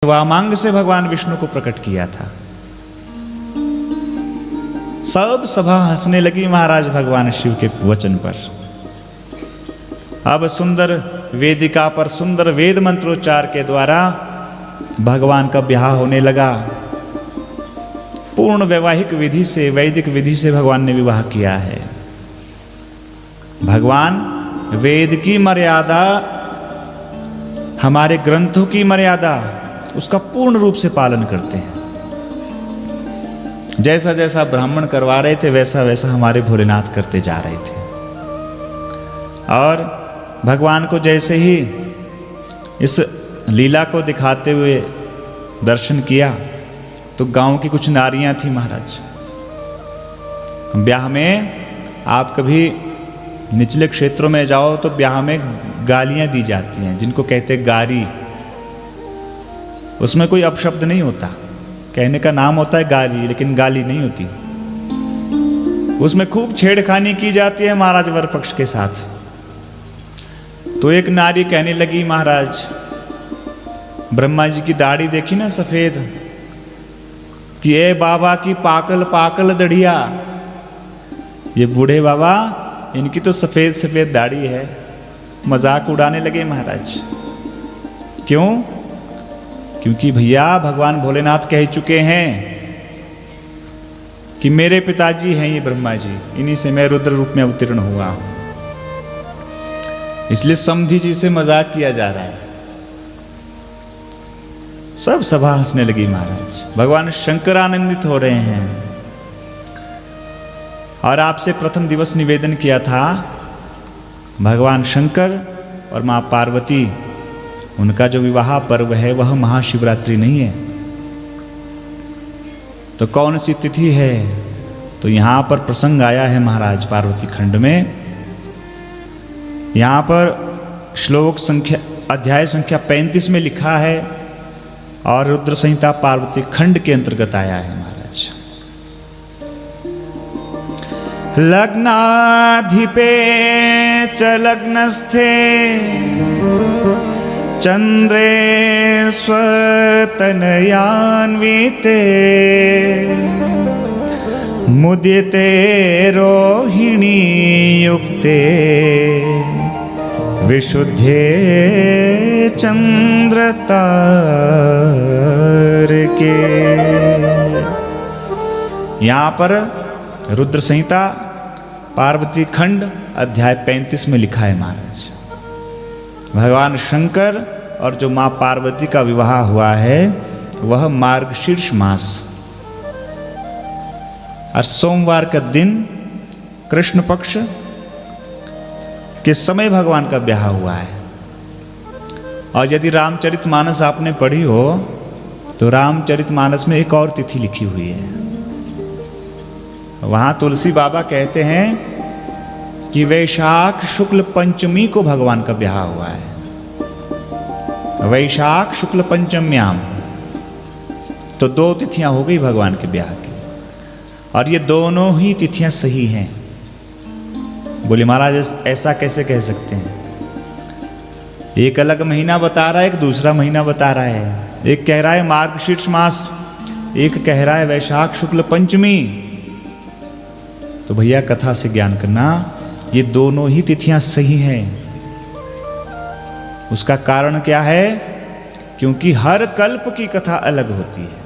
वामांग से भगवान विष्णु को प्रकट किया था। सब सभा हंसने लगी महाराज भगवान शिव के वचन पर। अब सुंदर वेदिका पर सुंदर वेद मंत्रोच्चार के द्वारा भगवान का ब्याह होने लगा। पूर्ण वैवाहिक विधि से, वैदिक विधि से भगवान ने विवाह किया है। भगवान वेद की मर्यादा, हमारे ग्रंथों की मर्यादा, उसका पूर्ण रूप से पालन करते हैं। जैसा जैसा ब्राह्मण करवा रहे थे वैसा वैसा हमारे भोलेनाथ करते जा रहे थे। और भगवान को जैसे ही इस लीला को दिखाते हुए दर्शन किया तो गांव की कुछ नारियां थी महाराज। ब्याह में आप कभी निचले क्षेत्रों में जाओ तो ब्याह में गालियां दी जाती हैं, जिनको कहते गारी। उसमें कोई अपशब्द नहीं होता, कहने का नाम होता है गाली, लेकिन गाली नहीं होती। उसमें खूब छेड़खानी की जाती है महाराज वर पक्ष के साथ। तो एक नारी कहने लगी, महाराज ब्रह्मा जी की दाढ़ी देखी ना सफेद, कि ए बाबा की पाकल पाकल दढ़िया, ये बूढ़े बाबा इनकी तो सफेद सफेद दाढ़ी है। मजाक उड़ाने लगे महाराज। क्यों? क्योंकि भैया भगवान भोलेनाथ कह चुके हैं कि मेरे पिताजी हैं ये ब्रह्मा जी, इन्हीं से मैं रुद्र रूप में अवतीर्ण हुआ हूं। इसलिए समधी जी से मजाक किया जा रहा है। सब सभा हंसने लगी महाराज। भगवान शंकर आनंदित हो रहे हैं। और आपसे प्रथम दिवस निवेदन किया था, भगवान शंकर और मां पार्वती, उनका जो विवाह पर्व है वह महाशिवरात्रि नहीं है। तो कौन सी तिथि है? तो यहां पर प्रसंग आया है महाराज पार्वती खंड में। यहां पर श्लोक संख्या अध्याय संख्या 35 में लिखा है और रुद्र संहिता पार्वती खंड के अंतर्गत आया है महाराज। लग्नाधिपे च लग्नस्थे चंद्रे स्वतनयान्विते मुदिते रोहिणी युक्ते विशुद्धे चंद्रतारके। यहाँ पर रुद्र संहिता पार्वती खंड अध्याय 35 में लिखा है महाराज, भगवान शंकर और जो मां पार्वती का विवाह हुआ है वह मार्गशीर्ष मास और सोमवार का दिन कृष्ण पक्ष के समय भगवान का ब्याह हुआ है। और यदि रामचरितमानस आपने पढ़ी हो तो रामचरितमानस में एक और तिथि लिखी हुई है। वहां तुलसी बाबा कहते हैं कि वैशाख शुक्ल पंचमी को भगवान का ब्याह हुआ है। वैशाख शुक्ल पंचम्याम, तो 2 तिथियां हो गई भगवान के ब्याह की। और ये दोनों ही तिथियां सही हैं। बोले महाराज ऐसा कैसे कह सकते हैं? एक अलग महीना बता रहा है, एक दूसरा महीना बता रहा है। एक कह रहा है मार्गशीर्ष मास, एक कह रहा है वैशाख शुक्ल पंचमी। तो भैया कथा से ज्ञान करना, ये दोनों ही तिथियां सही हैं। उसका कारण क्या है? क्योंकि हर कल्प की कथा अलग होती है।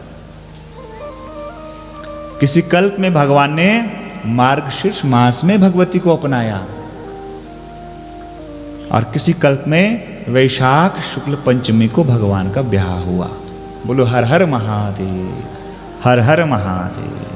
किसी कल्प में भगवान ने मार्गशीर्ष मास में भगवती को अपनाया और किसी कल्प में वैशाख शुक्ल पंचमी को भगवान का ब्याह हुआ। बोलो हर हर महादेव, हर हर महादेव।